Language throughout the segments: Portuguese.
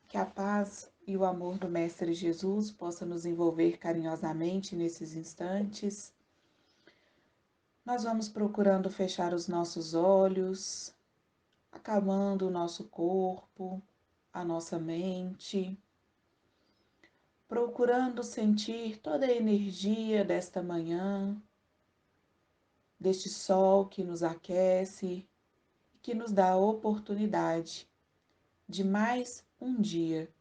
Que a paz e o amor do Mestre Jesus possa nos envolver carinhosamente nesses instantes. Nós vamos procurando fechar os nossos olhos, acalmando o nosso corpo, a nossa mente, procurando sentir toda a energia desta manhã, deste sol que nos aquece, que nos dá a oportunidade de mais um dia.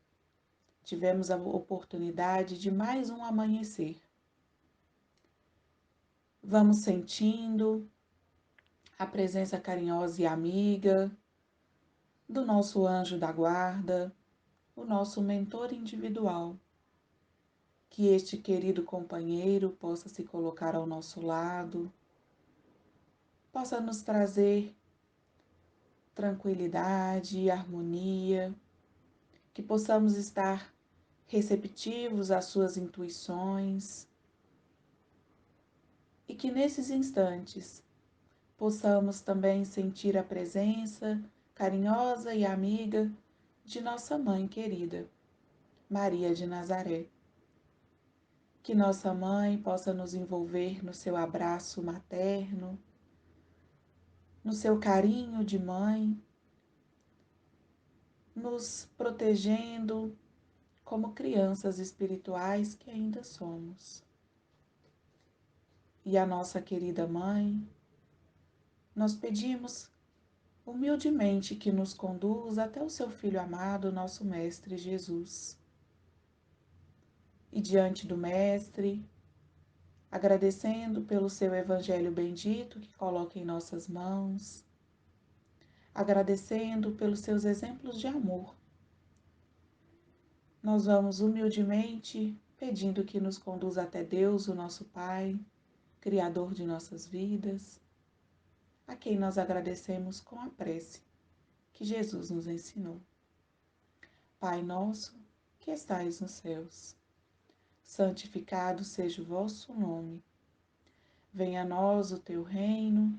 Tivemos a oportunidade de mais um amanhecer. Vamos sentindo a presença carinhosa e amiga do nosso anjo da guarda, o nosso mentor individual. Que este querido companheiro possa se colocar ao nosso lado, possa nos trazer tranquilidade e harmonia, que possamos estar receptivos às suas intuições e que nesses instantes possamos também sentir a presença carinhosa e amiga de nossa mãe querida, Maria de Nazaré. Que nossa mãe possa nos envolver no seu abraço materno, no seu carinho de mãe, nos protegendo como crianças espirituais que ainda somos. E a nossa querida mãe, nós pedimos humildemente que nos conduza até o seu Filho amado, nosso Mestre Jesus. E diante do Mestre, agradecendo pelo seu Evangelho bendito que coloca em nossas mãos, agradecendo pelos seus exemplos de amor, nós vamos humildemente pedindo que nos conduza até Deus, o nosso Pai, Criador de nossas vidas, a quem nós agradecemos com a prece que Jesus nos ensinou. Pai nosso, que estais nos céus, santificado seja o vosso nome. Venha a nós o teu reino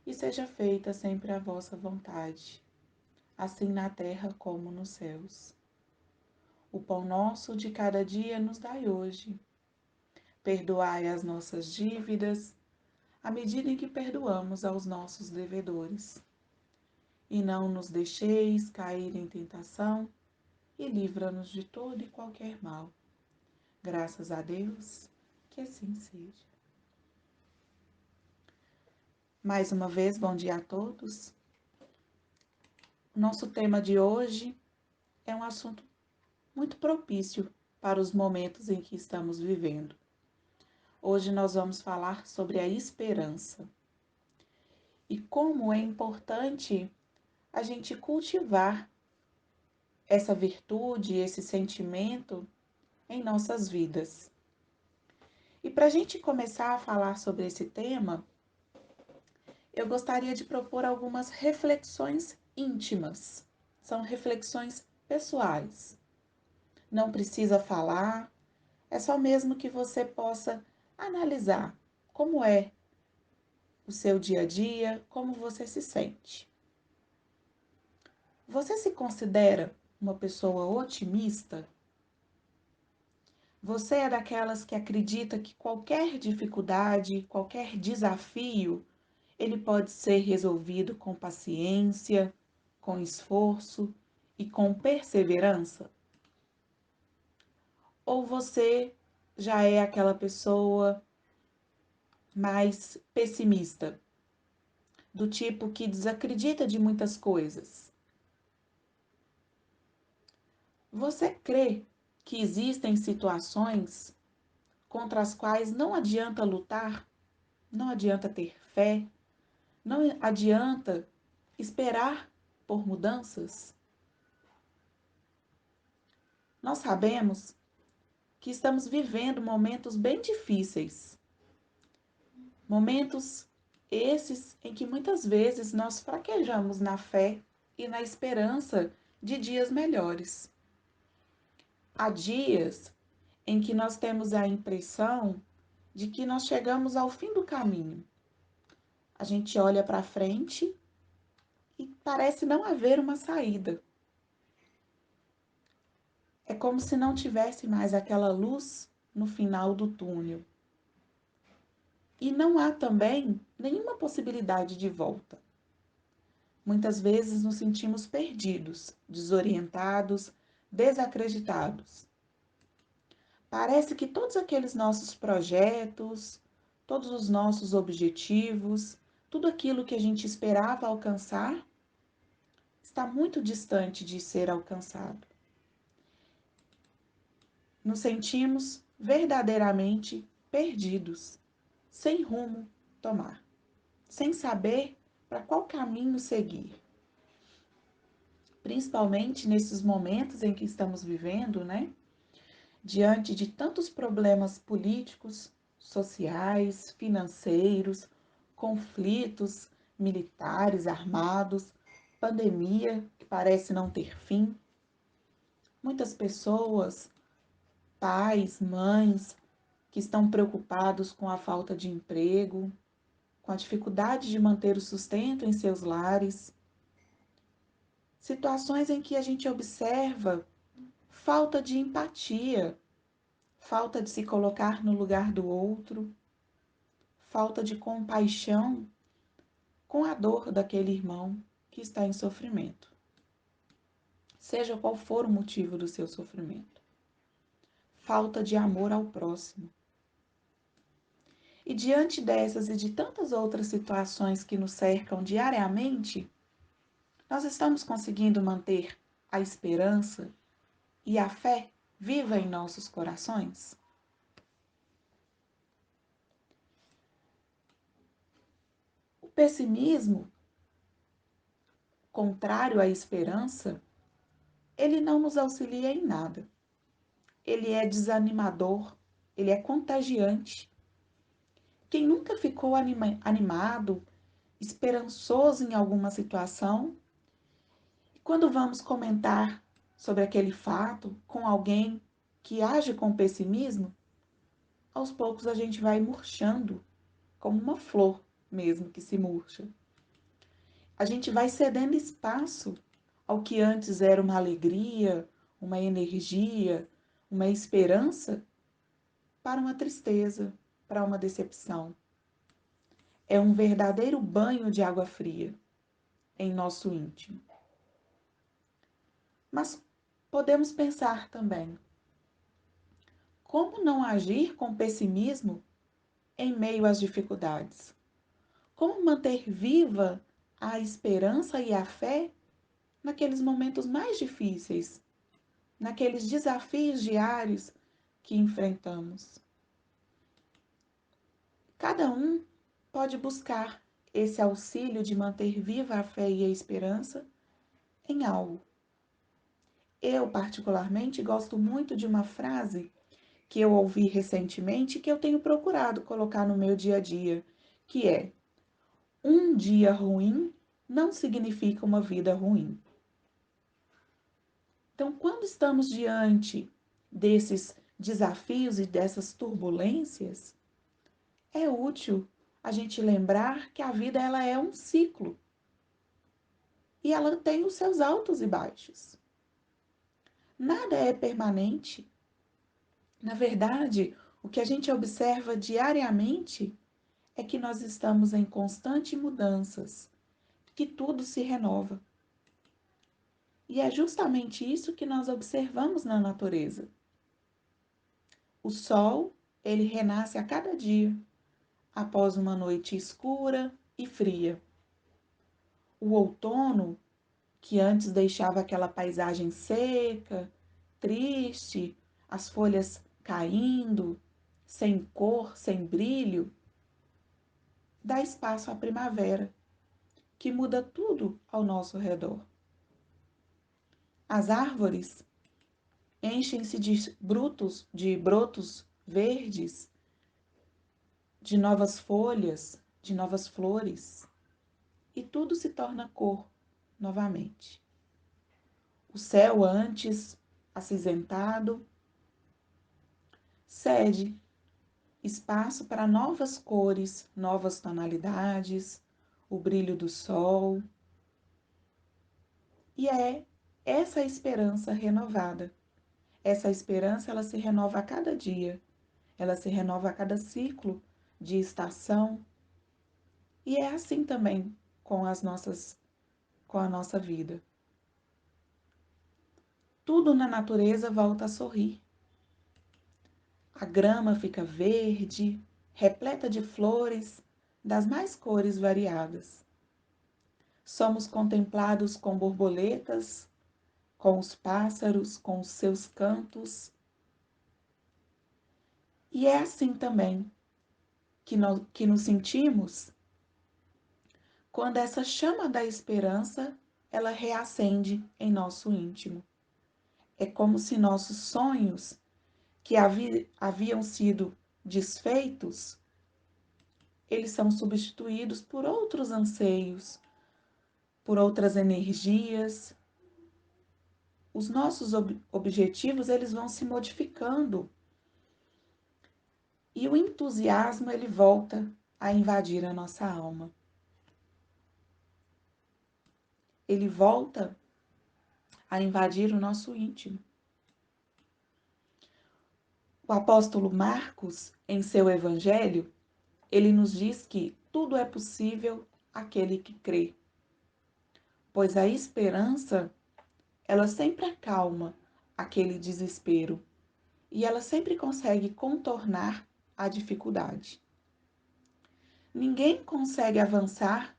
e seja feita sempre a vossa vontade, assim na terra como nos céus. O pão nosso de cada dia nos dai hoje. Perdoai as nossas dívidas, à medida em que perdoamos aos nossos devedores. E não nos deixeis cair em tentação, e livra-nos de todo e qualquer mal. Graças a Deus, que assim seja. Mais uma vez, bom dia a todos. O nosso tema de hoje é um assunto muito propício para os momentos em que estamos vivendo. Hoje nós vamos falar sobre a esperança e como é importante a gente cultivar essa virtude, esse sentimento em nossas vidas. E para a gente começar a falar sobre esse tema, eu gostaria de propor algumas reflexões íntimas. São reflexões pessoais. Não precisa falar, é só mesmo que você possa analisar como é o seu dia a dia, como você se sente. Você se considera uma pessoa otimista? Você é daquelas que acredita que qualquer dificuldade, qualquer desafio, ele pode ser resolvido com paciência, com esforço e com perseverança? Ou você já é aquela pessoa mais pessimista, do tipo que desacredita de muitas coisas? Você crê que existem situações contra as quais não adianta lutar, não adianta ter fé, não adianta esperar por mudanças? Nós sabemos que estamos vivendo momentos bem difíceis, momentos esses em que muitas vezes nós fraquejamos na fé e na esperança de dias melhores. Há dias em que nós temos a impressão de que nós chegamos ao fim do caminho. A gente olha para frente e parece não haver uma saída. É como se não tivesse mais aquela luz no final do túnel. E não há também nenhuma possibilidade de volta. Muitas vezes nos sentimos perdidos, desorientados, desacreditados. Parece que todos aqueles nossos projetos, todos os nossos objetivos, tudo aquilo que a gente esperava alcançar, está muito distante de ser alcançado. Nos sentimos verdadeiramente perdidos, sem rumo tomar, sem saber para qual caminho seguir. Principalmente nesses momentos em que estamos vivendo, né? Diante de tantos problemas políticos, sociais, financeiros, conflitos militares, armados, pandemia que parece não ter fim. Muitas pessoas, pais, mães, que estão preocupados com a falta de emprego, com a dificuldade de manter o sustento em seus lares. Situações em que a gente observa falta de empatia, falta de se colocar no lugar do outro, falta de compaixão com a dor daquele irmão que está em sofrimento, seja qual for o motivo do seu sofrimento. Falta de amor ao próximo. E diante dessas e de tantas outras situações que nos cercam diariamente, nós estamos conseguindo manter a esperança e a fé viva em nossos corações? O pessimismo, contrário à esperança, ele não nos auxilia em nada. Ele é desanimador, ele é contagiante. Quem nunca ficou animado, esperançoso em alguma situação, e quando vamos comentar sobre aquele fato com alguém que age com pessimismo, aos poucos a gente vai murchando, como uma flor mesmo que se murcha. A gente vai cedendo espaço ao que antes era uma alegria, uma energia, uma esperança, para uma tristeza, para uma decepção. É um verdadeiro banho de água fria em nosso íntimo. Mas podemos pensar também, como não agir com pessimismo em meio às dificuldades? Como manter viva a esperança e a fé naqueles momentos mais difíceis, naqueles desafios diários que enfrentamos? Cada um pode buscar esse auxílio de manter viva a fé e a esperança em algo. Eu, particularmente, gosto muito de uma frase que eu ouvi recentemente e que eu tenho procurado colocar no meu dia a dia, que é: um dia ruim não significa uma vida ruim. Então, quando estamos diante desses desafios e dessas turbulências, é útil a gente lembrar que a vida ela é um ciclo e ela tem os seus altos e baixos. Nada é permanente. Na verdade, o que a gente observa diariamente é que nós estamos em constante mudanças, que tudo se renova. E é justamente isso que nós observamos na natureza. O sol, ele renasce a cada dia, após uma noite escura e fria. O outono, que antes deixava aquela paisagem seca, triste, as folhas caindo, sem cor, sem brilho, dá espaço à primavera, que muda tudo ao nosso redor. As árvores enchem-se de brotos verdes, de novas folhas, de novas flores, e tudo se torna cor novamente. O céu, antes acinzentado, cede espaço para novas cores, novas tonalidades, o brilho do sol. E é essa esperança renovada, essa esperança, ela se renova a cada dia, ela se renova a cada ciclo de estação, e é assim também com a nossa vida. Tudo na natureza volta a sorrir. A grama fica verde, repleta de flores das mais cores variadas. Somos contemplados com borboletas, com os pássaros, com os seus cantos. E é assim também que nos sentimos quando essa chama da esperança ela reacende em nosso íntimo. É como se nossos sonhos que haviam sido desfeitos, eles são substituídos por outros anseios, por outras energias. Os nossos objetivos, eles vão se modificando e o entusiasmo, ele volta a invadir a nossa alma. Ele volta a invadir o nosso íntimo. O apóstolo Marcos, em seu evangelho, ele nos diz que tudo é possível àquele que crê, pois a esperança, ela sempre acalma aquele desespero e ela sempre consegue contornar a dificuldade. Ninguém consegue avançar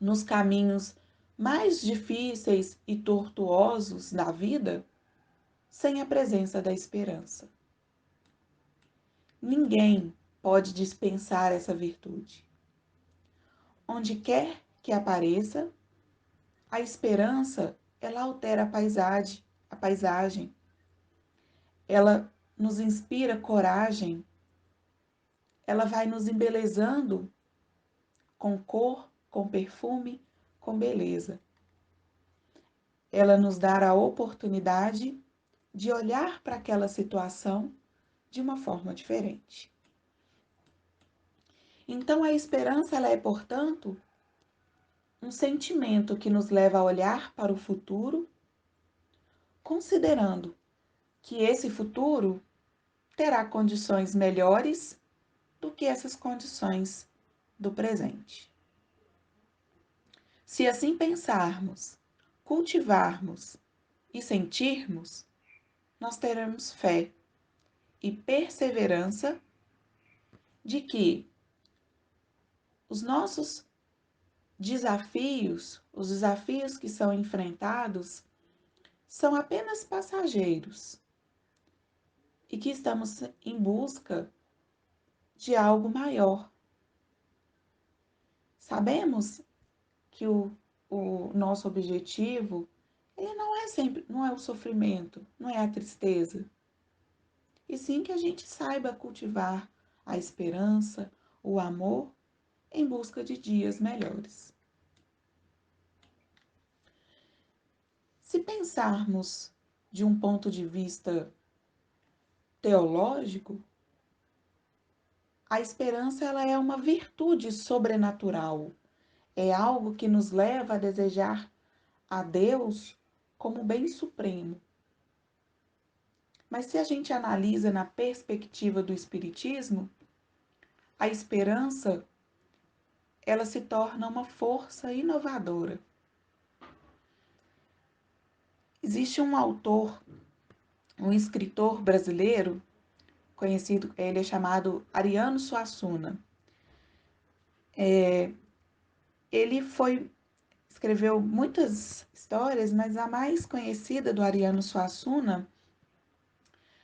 nos caminhos mais difíceis e tortuosos da vida sem a presença da esperança. Ninguém pode dispensar essa virtude. Onde quer que apareça, a esperança, ela altera a paisagem. Ela nos inspira coragem, ela vai nos embelezando com cor, com perfume, com beleza. Ela nos dá a oportunidade de olhar para aquela situação de uma forma diferente. Então, a esperança, ela é, portanto, um sentimento que nos leva a olhar para o futuro, considerando que esse futuro terá condições melhores do que essas condições do presente. Se assim pensarmos, cultivarmos e sentirmos, nós teremos fé e perseverança de que os nossos desafios, os desafios que são enfrentados, são apenas passageiros e que estamos em busca de algo maior. Sabemos que o nosso objetivo, ele não é sempre, não é o sofrimento, não é a tristeza, e sim que a gente saiba cultivar a esperança, o amor, em busca de dias melhores. Se pensarmos de um ponto de vista teológico, a esperança ela é uma virtude sobrenatural, é algo que nos leva a desejar a Deus como bem supremo. Mas se a gente analisa na perspectiva do Espiritismo, a esperança ela se torna uma força inovadora. Existe um autor, um escritor brasileiro, conhecido, ele é chamado Ariano Suassuna. Ele escreveu muitas histórias, mas a mais conhecida do Ariano Suassuna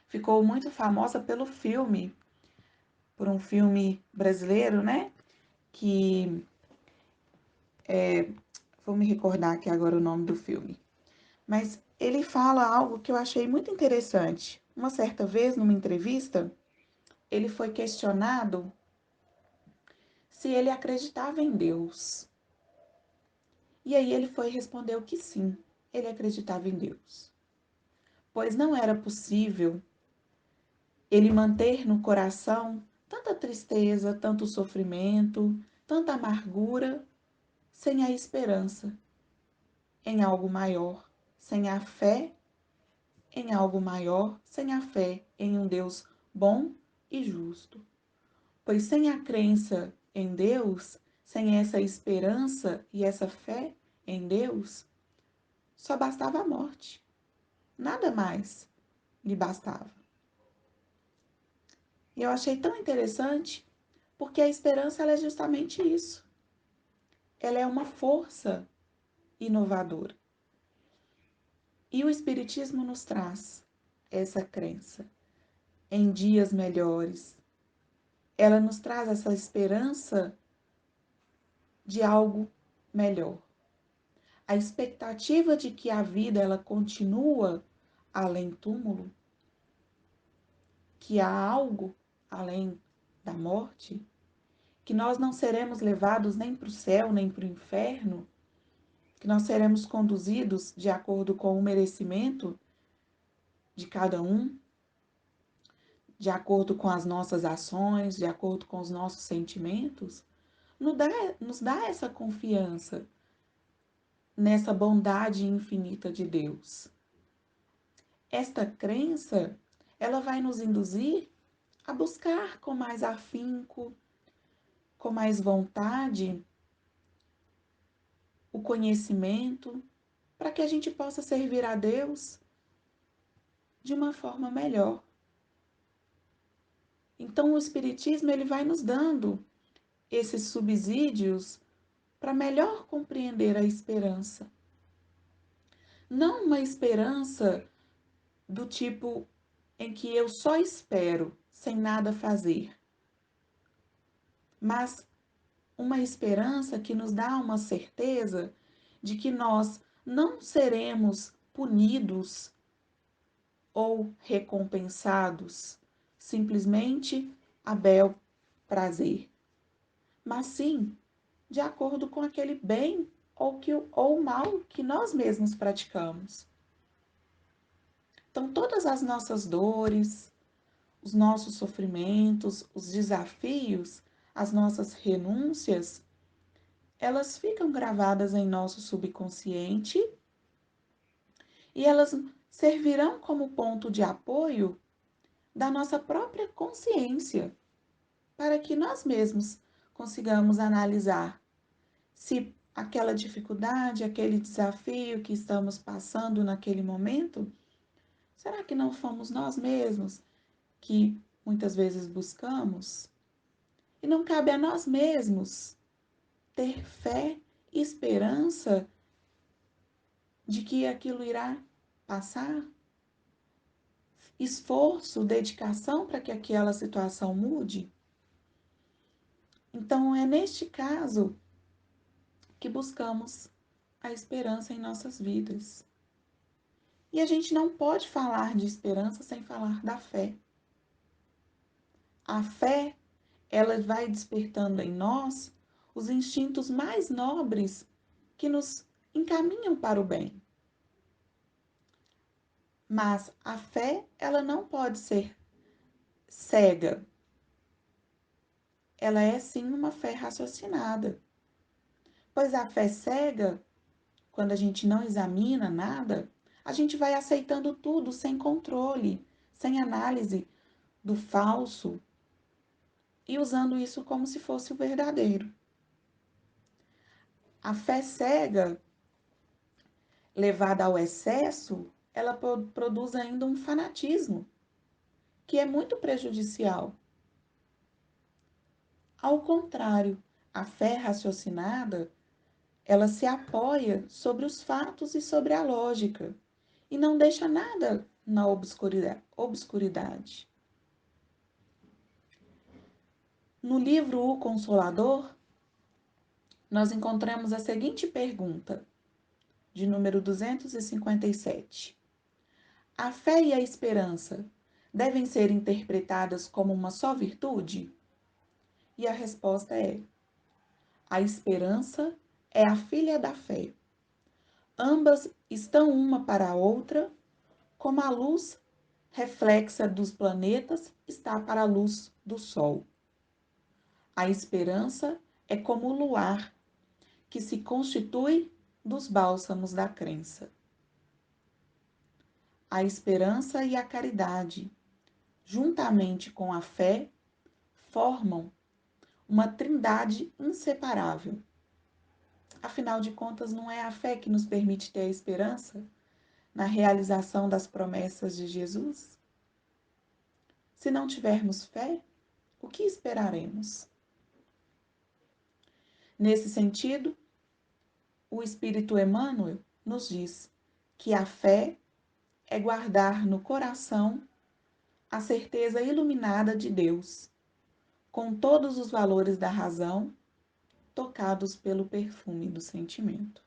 ficou muito famosa por um filme brasileiro, né? Que vou me recordar aqui agora o nome do filme. Mas ele fala algo que eu achei muito interessante. Uma certa vez, numa entrevista, ele foi questionado se ele acreditava em Deus. E aí ele foi respondeu que sim, ele acreditava em Deus. Pois não era possível ele manter no coração tanta tristeza, tanto sofrimento, tanta amargura, sem a esperança em algo maior, sem a fé em algo maior sem a fé em um Deus bom e justo. Pois sem a crença em Deus, sem essa esperança e essa fé em Deus, só bastava a morte. Nada mais lhe bastava. E eu achei tão interessante porque a esperança ela é justamente isso. Ela é uma força inovadora. E o Espiritismo nos traz essa crença em dias melhores. Ela nos traz essa esperança de algo melhor. A expectativa de que a vida ela continua além túmulo, que há algo além da morte, que nós não seremos levados nem para o céu, nem para o inferno, que nós seremos conduzidos de acordo com o merecimento de cada um, de acordo com as nossas ações, de acordo com os nossos sentimentos, nos dá essa confiança nessa bondade infinita de Deus. Esta crença, ela vai nos induzir a buscar com mais afinco, com mais vontade, o conhecimento, para que a gente possa servir a Deus de uma forma melhor. Então, o Espiritismo ele vai nos dando esses subsídios para melhor compreender a esperança. Não uma esperança do tipo em que eu só espero sem nada fazer, mas uma esperança que nos dá uma certeza de que nós não seremos punidos ou recompensados simplesmente a bel prazer, mas sim de acordo com aquele bem ou mal que nós mesmos praticamos. Então, todas as nossas dores, os nossos sofrimentos, os desafios, as nossas renúncias, elas ficam gravadas em nosso subconsciente e elas servirão como ponto de apoio da nossa própria consciência, para que nós mesmos consigamos analisar se aquela dificuldade, aquele desafio que estamos passando naquele momento, será que não fomos nós mesmos que muitas vezes buscamos? E não cabe a nós mesmos ter fé e esperança de que aquilo irá passar? Esforço, dedicação para que aquela situação mude? Então, é neste caso que buscamos a esperança em nossas vidas. E a gente não pode falar de esperança sem falar da fé. A fé, ela vai despertando em nós os instintos mais nobres que nos encaminham para o bem. Mas a fé, ela não pode ser cega. Ela é sim uma fé raciocinada. Pois a fé cega, quando a gente não examina nada, a gente vai aceitando tudo sem controle, sem análise do falso e usando isso como se fosse o verdadeiro. A fé cega, levada ao excesso, ela produz ainda um fanatismo, que é muito prejudicial. Ao contrário, a fé raciocinada, ela se apoia sobre os fatos e sobre a lógica e não deixa nada na obscuridade. No livro O Consolador, nós encontramos a seguinte pergunta, de número 257. A fé e a esperança devem ser interpretadas como uma só virtude? E a resposta é: a esperança é a filha da fé. Ambas estão uma para a outra, como a luz reflexa dos planetas está para a luz do sol. A esperança é como o luar, que se constitui dos bálsamos da crença. A esperança e a caridade, juntamente com a fé, formam uma trindade inseparável. Afinal de contas, não é a fé que nos permite ter a esperança na realização das promessas de Jesus? Se não tivermos fé, o que esperaremos? Nesse sentido, o Espírito Emmanuel nos diz que a fé é guardar no coração a certeza iluminada de Deus, com todos os valores da razão, tocados pelo perfume do sentimento.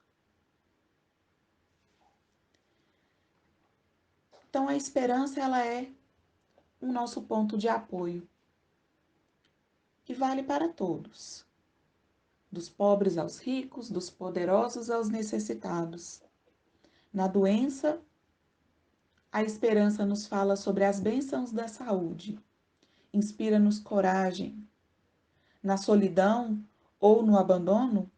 Então, a esperança, ela é o nosso ponto de apoio, que vale para todos, dos pobres aos ricos, dos poderosos aos necessitados. Na doença, a esperança nos fala sobre as bênçãos da saúde, inspira-nos coragem. Na solidão ou no abandono,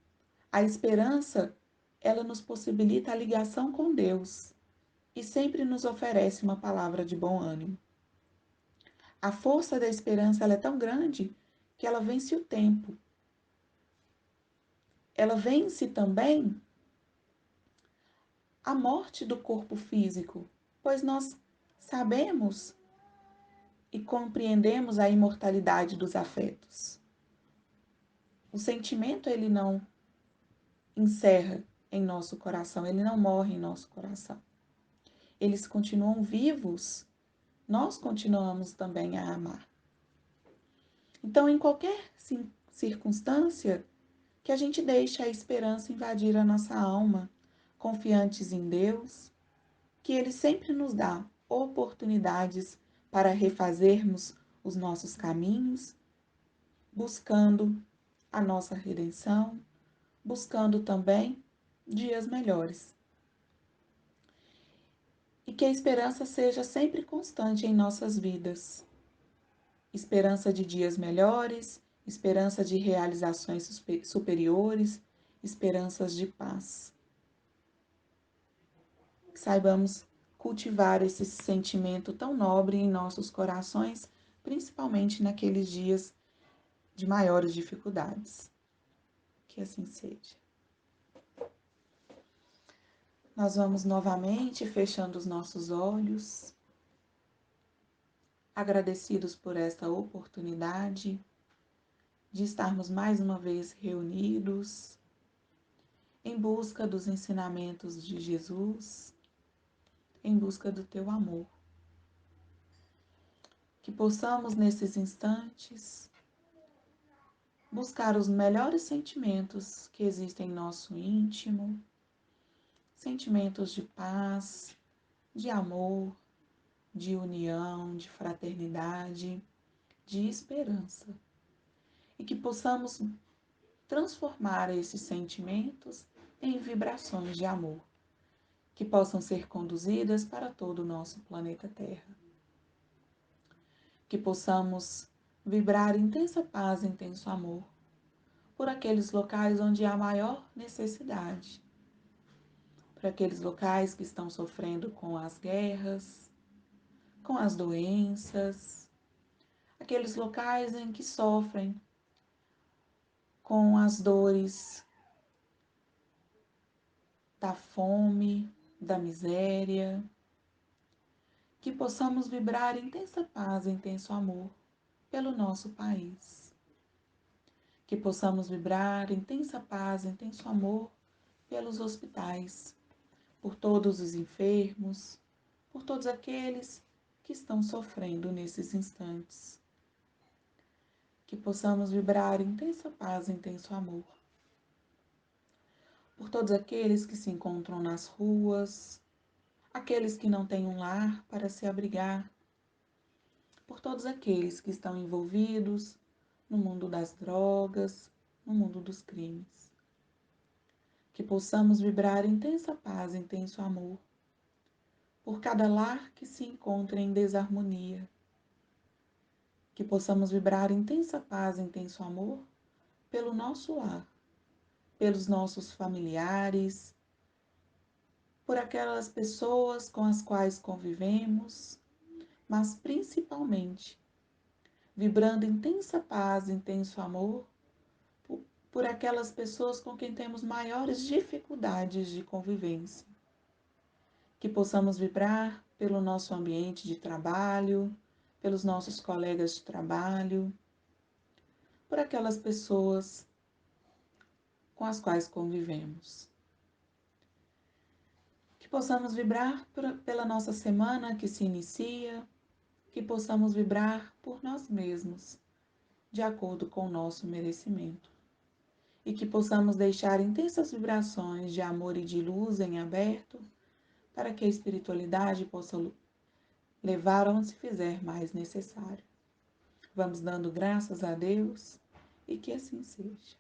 a esperança, ela nos possibilita a ligação com Deus e sempre nos oferece uma palavra de bom ânimo. A força da esperança, ela é tão grande que ela vence o tempo. Ela vence também a morte do corpo físico, pois nós sabemos e compreendemos a imortalidade dos afetos. O sentimento, ele não encerra em nosso coração, ele não morre em nosso coração. Eles continuam vivos, nós continuamos também a amar. Então, em qualquer circunstância, que a gente deixe a esperança invadir a nossa alma, confiantes em Deus, que Ele sempre nos dá oportunidades para refazermos os nossos caminhos, buscando a nossa redenção, buscando também dias melhores. E que a esperança seja sempre constante em nossas vidas. Esperança de dias melhores, esperança de realizações superiores, esperanças de paz. Que saibamos cultivar esse sentimento tão nobre em nossos corações, principalmente naqueles dias de maiores dificuldades. Que assim seja. Nós vamos novamente fechando os nossos olhos, agradecidos por esta oportunidade de estarmos mais uma vez reunidos em busca dos ensinamentos de Jesus, em busca do teu amor. Que possamos nesses instantes buscar os melhores sentimentos que existem em nosso íntimo, sentimentos de paz, de amor, de união, de fraternidade, de esperança. E que possamos transformar esses sentimentos em vibrações de amor, que possam ser conduzidas para todo o nosso planeta Terra. Que possamos vibrar intensa paz, intenso amor, por aqueles locais onde há maior necessidade, por aqueles locais que estão sofrendo com as guerras, com as doenças, aqueles locais em que sofrem com as dores da fome, da miséria, que possamos vibrar intensa paz, intenso amor pelo nosso país. Que possamos vibrar intensa paz, intenso amor pelos hospitais, por todos os enfermos, por todos aqueles que estão sofrendo nesses instantes. Que possamos vibrar intensa paz, intenso amor por todos aqueles que se encontram nas ruas, aqueles que não têm um lar para se abrigar, por todos aqueles que estão envolvidos no mundo das drogas, no mundo dos crimes. Que possamos vibrar intensa paz, intenso amor por cada lar que se encontra em desarmonia. Que possamos vibrar intensa paz, intenso amor pelo nosso lar, pelos nossos familiares, por aquelas pessoas com as quais convivemos, mas principalmente vibrando intensa paz, intenso amor, por aquelas pessoas com quem temos maiores dificuldades de convivência. Que possamos vibrar pelo nosso ambiente de trabalho, pelos nossos colegas de trabalho, por aquelas pessoas com as quais convivemos. Que possamos vibrar pela nossa semana que se inicia, que possamos vibrar por nós mesmos, de acordo com o nosso merecimento. E que possamos deixar intensas vibrações de amor e de luz em aberto, para que a espiritualidade possa levar onde se fizer mais necessário. Vamos dando graças a Deus e que assim seja.